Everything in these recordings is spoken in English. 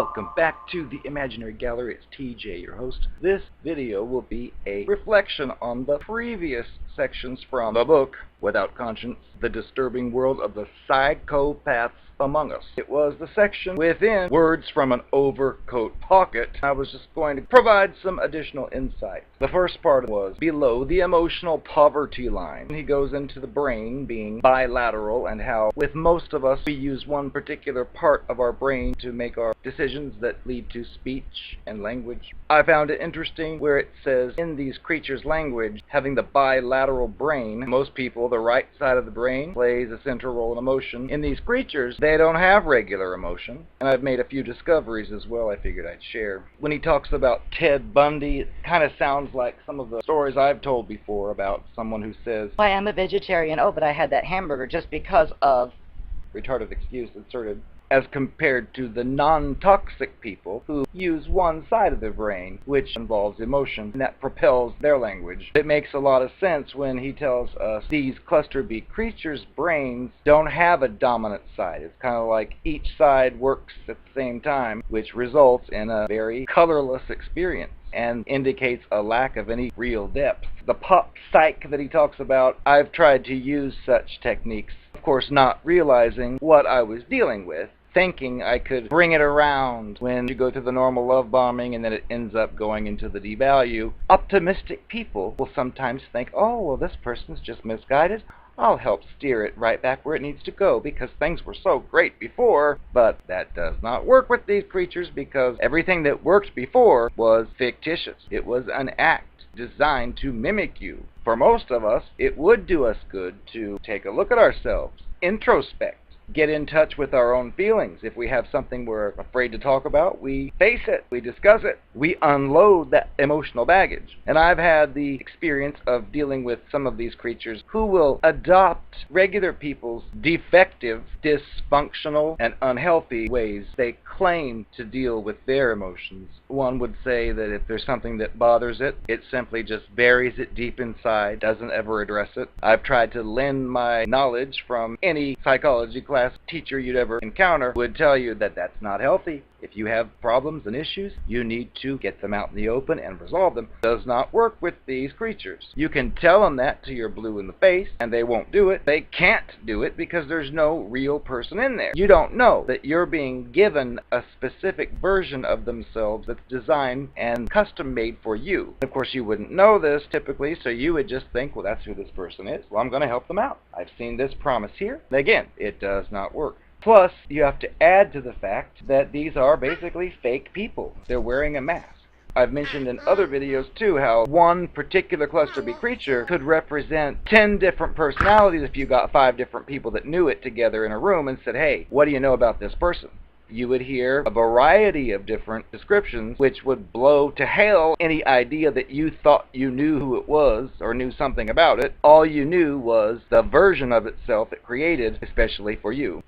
Welcome back to the Imaginary Gallery. It's TJ, your host. This video will be a reflection on the previous sections from the book, Without Conscience, The Disturbing World of the Psychopaths Among Us. It was the section within Words from an Overcoat Pocket. I was just going to provide some additional insight. The first part was below the emotional poverty line. He goes into the brain being bilateral and how with most of us we use one particular part of our brain to make our decisions that lead to speech and language. I found it interesting where it says in these creatures' language having the bilateral brain, most people the right side of the brain plays a central role in emotion. In these creatures they don't have regular emotion, and I've made a few discoveries as well I figured I'd share. When he talks about Ted Bundy, it kind of sounds like some of the stories I've told before about someone who says, "I am a vegetarian, oh, but I had that hamburger just because of..." retarded excuse inserted, as compared to the non-toxic people who use one side of their brain, which involves emotion, and that propels their language. It makes a lot of sense when he tells us these cluster B creatures' brains don't have a dominant side. It's kind of like each side works at the same time, which results in a very colorless experience and indicates a lack of any real depth. The pop psych that he talks about, I've tried to use such techniques, of course not realizing what I was dealing with, thinking I could bring it around when you go through the normal love bombing and then it ends up going into the devalue. Optimistic people will sometimes think, oh, well, this person's just misguided. I'll help steer it right back where it needs to go because things were so great before. But that does not work with these creatures because everything that worked before was fictitious. It was an act designed to mimic you. For most of us, it would do us good to take a look at ourselves, introspect, get in touch with our own feelings. If we have something we're afraid to talk about, we face it, we discuss it, we unload that emotional baggage. And I've had the experience of dealing with some of these creatures who will adopt regular people's defective, dysfunctional, and unhealthy ways they claim to deal with their emotions. One would say that if there's something that bothers it, it simply just buries it deep inside, doesn't ever address it. I've tried to lend my knowledge from any psychology class teacher you'd ever encounter would tell you that that's not healthy. If you have problems and issues, you need to get them out in the open and resolve them. It does not work with these creatures. You can tell them that till you're blue in the face, and they won't do it. They can't do it because there's no real person in there. You don't know that you're being given a specific version of themselves that's designed and custom made for you. Of course, you wouldn't know this typically, so you would just think, well, that's who this person is. Well, I'm going to help them out. I've seen this promise here. And again, it does not work. Plus, you have to add to the fact that these are basically fake people. They're wearing a mask. I've mentioned in other videos too how one particular cluster B creature could represent 10 different personalities if you got 5 different people that knew it together in a room and said, hey, what do you know about this person? You would hear a variety of different descriptions which would blow to hell any idea that you thought you knew who it was or knew something about it. All you knew was the version of itself it created especially for you.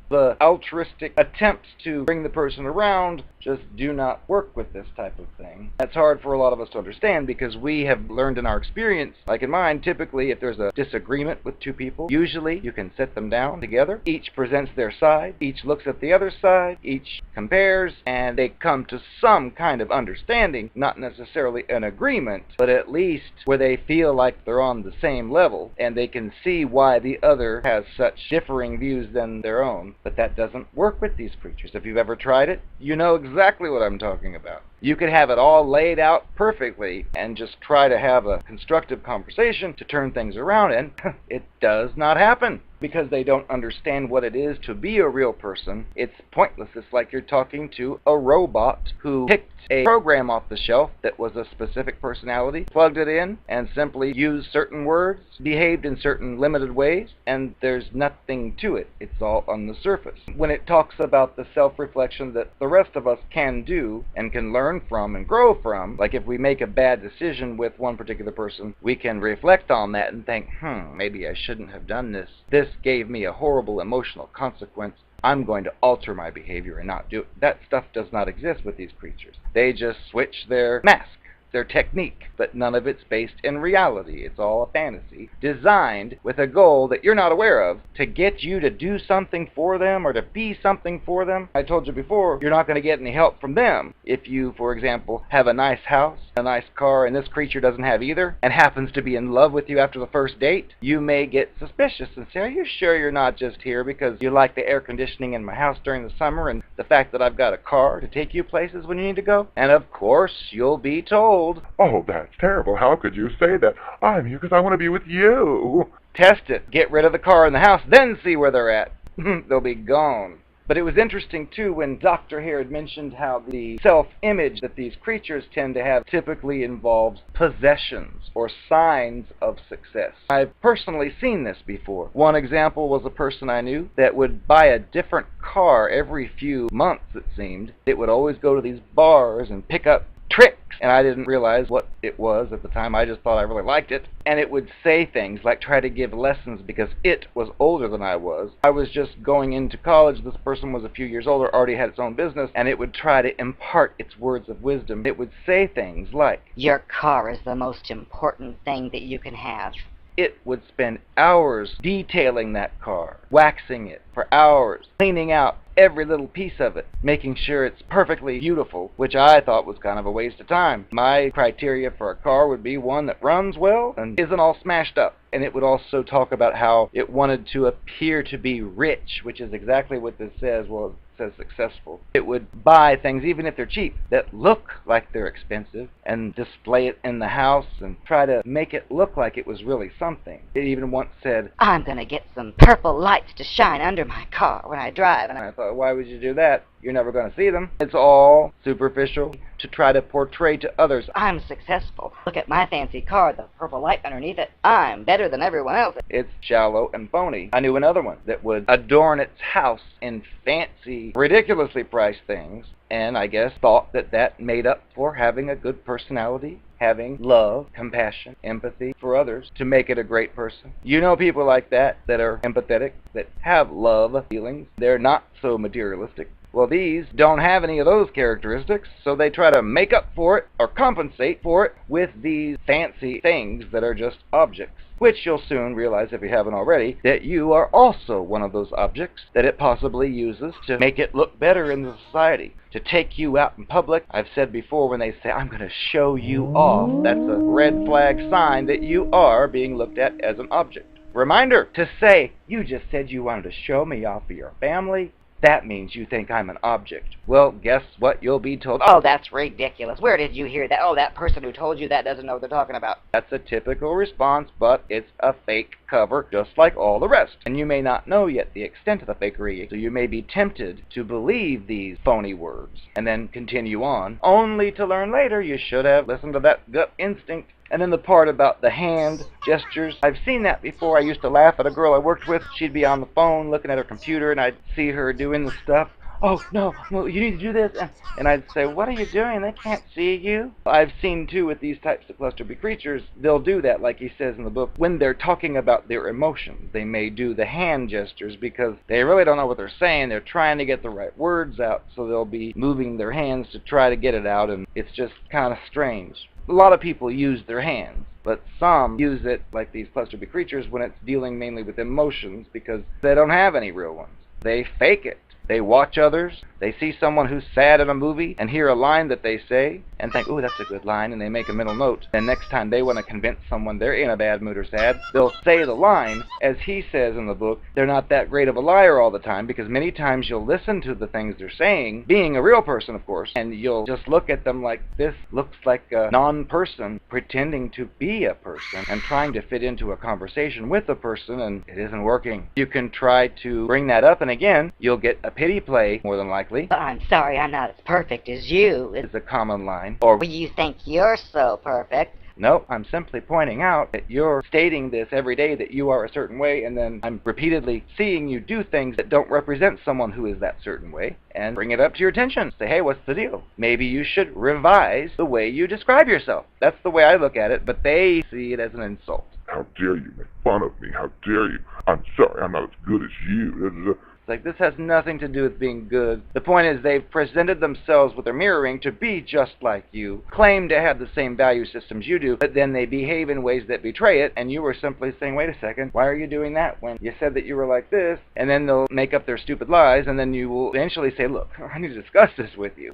The altruistic attempts to bring the person around just do not work with this type of thing. That's hard for a lot of us to understand because we have learned in our experience, like in mine, typically if there's a disagreement with 2 people, usually you can sit them down together, each presents their side, each looks at the other side, each compares, and they come to some kind of understanding, not necessarily an agreement, but at least where they feel like they're on the same level and they can see why the other has such differing views than their own. But that doesn't work with these creatures. If you've ever tried it, you know exactly what I'm talking about. You could have it all laid out perfectly and just try to have a constructive conversation to turn things around, and it does not happen because they don't understand what it is to be a real person. It's pointless. It's like you're talking to a robot who picked a program off the shelf that was a specific personality, plugged it in, and simply used certain words, behaved in certain limited ways, and there's nothing to it. It's all on the surface. When it talks about the self-reflection that the rest of us can do and can learn from and grow from, like if we make a bad decision with one particular person, we can reflect on that and think, maybe I shouldn't have done this. This gave me a horrible emotional consequence. I'm going to alter my behavior and not do it. That stuff does not exist with these creatures. They just switch their mask. their technique, but none of it's based in reality. It's all a fantasy, designed with a goal that you're not aware of, to get you to do something for them or to be something for them. I told you before, you're not going to get any help from them. If you, for example, have a nice house, a nice car, and this creature doesn't have either, and happens to be in love with you after the first date, you may get suspicious and say, are you sure you're not just here because you like the air conditioning in my house during the summer and the fact that I've got a car to take you places when you need to go? And of course, you'll be told, oh, that's terrible. How could you say that? I'm here because I want to be with you. Test it. Get rid of the car and the house, then see where they're at. They'll be gone. But it was interesting, too, when Dr. Hare had mentioned how the self-image that these creatures tend to have typically involves possessions or signs of success. I've personally seen this before. One example was a person I knew that would buy a different car every few months, it seemed. It would always go to these bars and pick up tricks, and I didn't realize what it was at the time. I just thought I really liked it. And it would say things like try to give lessons because it was older than I was. I was just going into college. This person was a few years older, already had its own business, and it would try to impart its words of wisdom. It would say things like, your car is the most important thing that you can have. It would spend hours detailing that car, waxing it for hours, cleaning out every little piece of it, making sure it's perfectly beautiful, which I thought was kind of a waste of time. My criteria for a car would be one that runs well and isn't all smashed up. And it would also talk about how it wanted to appear to be rich, which is exactly what this says. Well, it says successful. It would buy things, even if they're cheap, that look like they're expensive and display it in the house and try to make it look like it was really something. It even once said, I'm going to get some purple lights to shine under my car when I drive. And I thought, why would you do that? You're never going to see them. It's all superficial to try to portray to others, I'm successful. Look at my fancy car, the purple light underneath it. I'm better than everyone else. It's shallow and phony. I knew another one that would adorn its house in fancy, ridiculously priced things, and I guess thought that that made up for having a good personality, having love, compassion, empathy for others to make it a great person. You know people like that are empathetic, that have love feelings. They're not so materialistic. Well, these don't have any of those characteristics, so they try to make up for it or compensate for it with these fancy things that are just objects, which you'll soon realize, if you haven't already, that you are also one of those objects that it possibly uses to make it look better in the society, to take you out in public. I've said before, when they say, I'm going to show you off, that's a red flag sign that you are being looked at as an object. Reminder to say, you just said you wanted to show me off for your family. That means you think I'm an object. Well, guess what you'll be told? Oh, that's ridiculous. Where did you hear that? Oh, that person who told you that doesn't know what they're talking about. That's a typical response, but it's a fake cover, just like all the rest. And you may not know yet the extent of the fakery, so you may be tempted to believe these phony words and then continue on, only to learn later you should have listened to that gut instinct. And then the part about the hand gestures, I've seen that before. I used to laugh at a girl I worked with. She'd be on the phone looking at her computer, and I'd see her doing the stuff. Oh, no, well, you need to do this. And I'd say, what are you doing? They can't see you. I've seen, too, with these types of cluster B creatures, they'll do that, like he says in the book. When they're talking about their emotions, they may do the hand gestures because they really don't know what they're saying. They're trying to get the right words out, so they'll be moving their hands to try to get it out, and it's just kind of strange. A lot of people use their hands, but some use it, like these cluster B creatures, when it's dealing mainly with emotions because they don't have any real ones. They fake it. They watch others, they see someone who's sad in a movie and hear a line that they say and think, ooh, that's a good line, and they make a mental note. And next time they want to convince someone they're in a bad mood or sad, they'll say the line. As he says in the book, they're not that great of a liar all the time, because many times you'll listen to the things they're saying, being a real person, of course, and you'll just look at them like, this looks like a non-person pretending to be a person and trying to fit into a conversation with a person, and it isn't working. You can try to bring that up, and again, you'll get a pity play, more than likely. I'm sorry, I'm not as perfect as you. It's a common line. Or, well, you think you're so perfect. No, I'm simply pointing out that you're stating this every day, that you are a certain way, and then I'm repeatedly seeing you do things that don't represent someone who is that certain way, and bring it up to your attention. Say, hey, what's the deal? Maybe you should revise the way you describe yourself. That's the way I look at it, but they see it as an insult. How dare you make fun of me? How dare you? I'm sorry, I'm not as good as you. It's like, this has nothing to do with being good. The point is they've presented themselves with their mirroring to be just like you, claim to have the same value systems you do, but then they behave in ways that betray it, and you were simply saying, wait a second, why are you doing that when you said that you were like this? And then they'll make up their stupid lies, and then you will eventually say, look, I need to discuss this with you.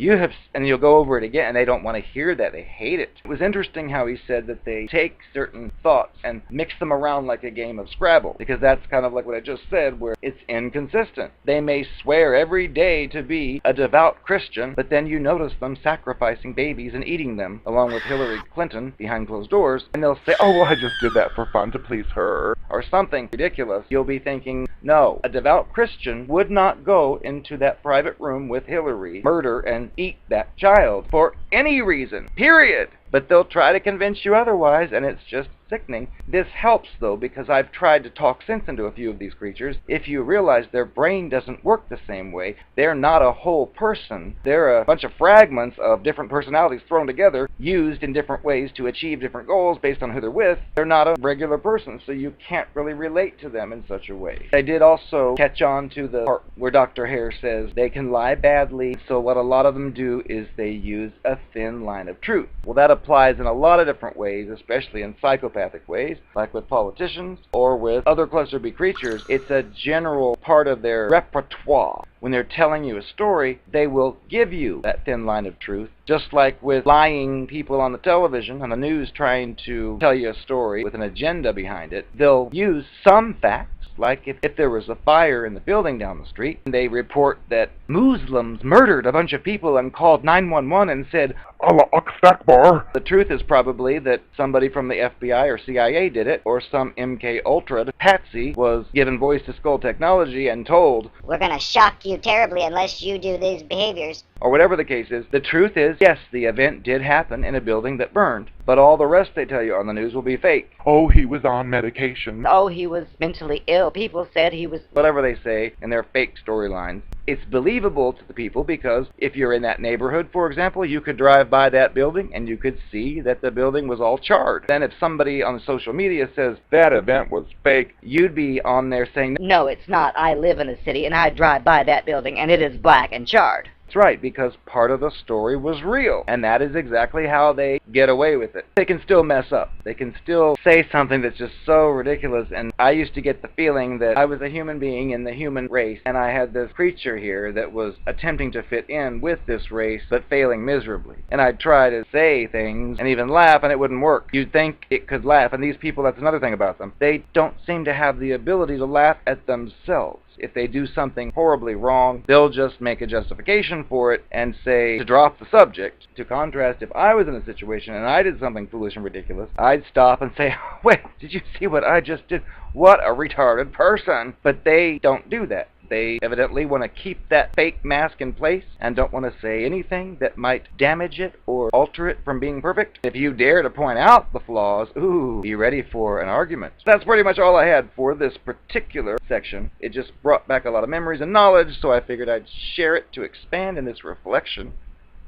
And you'll go over it again, and they don't want to hear that. They hate it. It was interesting how he said that they take certain thoughts and mix them around like a game of Scrabble, because that's kind of like what I just said, where it's inconsistent. They may swear every day to be a devout Christian, but then you notice them sacrificing babies and eating them, along with Hillary Clinton behind closed doors, and they'll say, Oh, well, I just did that for fun to please her. or something ridiculous. You'll be thinking, no, a devout Christian would not go into that private room with Hillary, murder, and eat that child for any reason, period. But they'll try to convince you otherwise, and it's just sickening. This helps, though, because I've tried to talk sense into a few of these creatures. If you realize their brain doesn't work the same way, they're not a whole person. They're a bunch of fragments of different personalities thrown together, used in different ways to achieve different goals based on who they're with. They're not a regular person, so you can't really relate to them in such a way. I did also catch on to the part where Dr. Hare says they can lie badly, so what a lot of them do is they use a thin line of truth. Well, that applies in a lot of different ways, especially in psychopathic ways, like with politicians or with other cluster B creatures. It's a general part of their repertoire. When they're telling you a story, they will give you that thin line of truth, just like with lying people on the television, on the news, trying to tell you a story with an agenda behind it. They'll use some facts, like if there was a fire in the building down the street, and they report that Muslims murdered a bunch of people and called 911 and said, Allah Akbar. The truth is probably that somebody from the FBI or CIA did it, or some MK Ultra patsy was given voice to skull technology and told, we're gonna shock you terribly unless you do these behaviors. Or whatever the case is. The truth is, yes, the event did happen in a building that burned, but all the rest they tell you on the news will be fake. Oh, he was on medication. Oh, he was mentally ill. People said he was... Whatever they say in their fake storylines. It's believable to the people because if you're in that neighborhood, for example, you could drive by that building and you could see that the building was all charred. Then if somebody on social media says, that event was fake, you'd be on there saying, no, it's not. I live in a city and I drive by that building and it is black and charred. That's right, because part of the story was real, and that is exactly how they get away with it. They can still mess up. They can still say something that's just so ridiculous, and I used to get the feeling that I was a human being in the human race, and I had this creature here that was attempting to fit in with this race, but failing miserably. And I'd try to say things and even laugh, and it wouldn't work. You'd think it could laugh, and these people, that's another thing about them. They don't seem to have the ability to laugh at themselves. If they do something horribly wrong, they'll just make a justification for it and say to drop the subject. To contrast, if I was in a situation and I did something foolish and ridiculous, I'd stop and say, wait, did you see what I just did? What a retarded person. But they don't do that. They evidently want to keep that fake mask in place and don't want to say anything that might damage it or alter it from being perfect. If you dare to point out the flaws, ooh, be ready for an argument. That's pretty much all I had for this particular section. It just brought back a lot of memories and knowledge, so I figured I'd share it to expand in this reflection.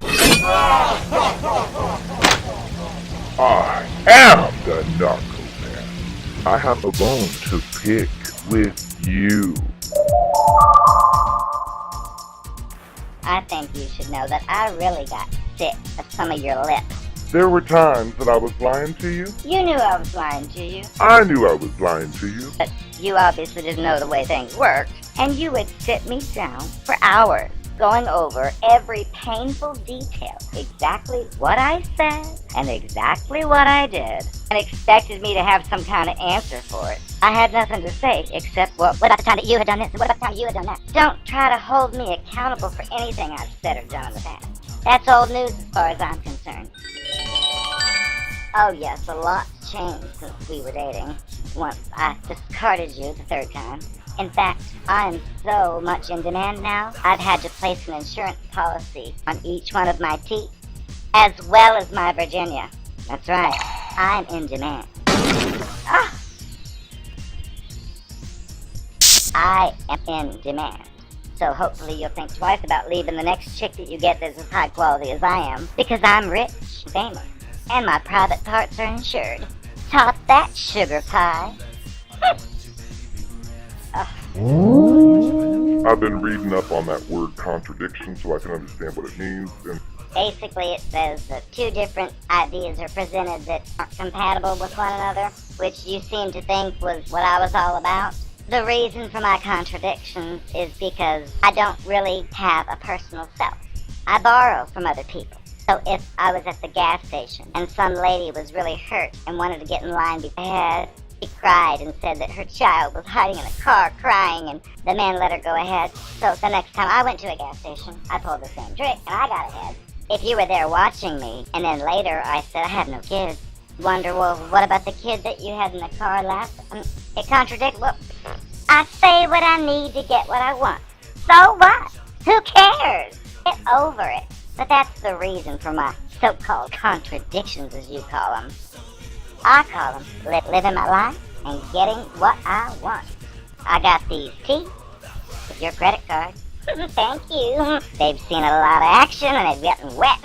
I am the Narco-Man. I have a bone to pick with you. I think you should know that I really got sick of some of your lips. There were times that I was lying to you. You knew I was lying to you, I knew I was lying to you. but you obviously didn't know the way things worked. And you would sit me down for hours, going over every painful detail, exactly what I said and exactly what I did, and expected me to have some kind of answer for it. I had nothing to say except, well, what about the time that you had done this, and what about the time you had done that? Don't try to hold me accountable for anything I've said or done in the past. That's old news as far as I'm concerned. Oh yes, a lot's changed since we were dating. Once I discarded you the third time. In fact, I'm so much in demand now, I've had to place an insurance policy on each one of my teeth, as well as my Virginia. That's right, I'm in demand. Ah! I am in demand. So hopefully you'll think twice about leaving the next chick that you get that's as high quality as I am, because I'm rich, famous, and my private parts are insured. Top that, sugar pie. I've been reading up on that word contradiction so I can understand what it means, and Basically, it says that two different ideas are presented that aren't compatible with one another, which you seem to think was what I was all about. The reason for my contradictions is because I don't really have a personal self. I borrow from other people. So if I was at the gas station and some lady was really hurt and wanted to get in line ahead, she cried and said that her child was hiding in a car crying, and the man let her go ahead. So the next time I went to a gas station, I pulled the same trick and I got ahead. If you were there watching me, and then later I said I have no kids, wonder, well, what about the kid that you had in the car last? It contradicts. Well, I say what I need to get what I want. So what? Who cares? Get over it. But that's the reason for my so-called contradictions, as you call them. I call them living my life and getting what I want. I got these teeth with your credit card. Thank you. They've seen a lot of action and they've gotten wet.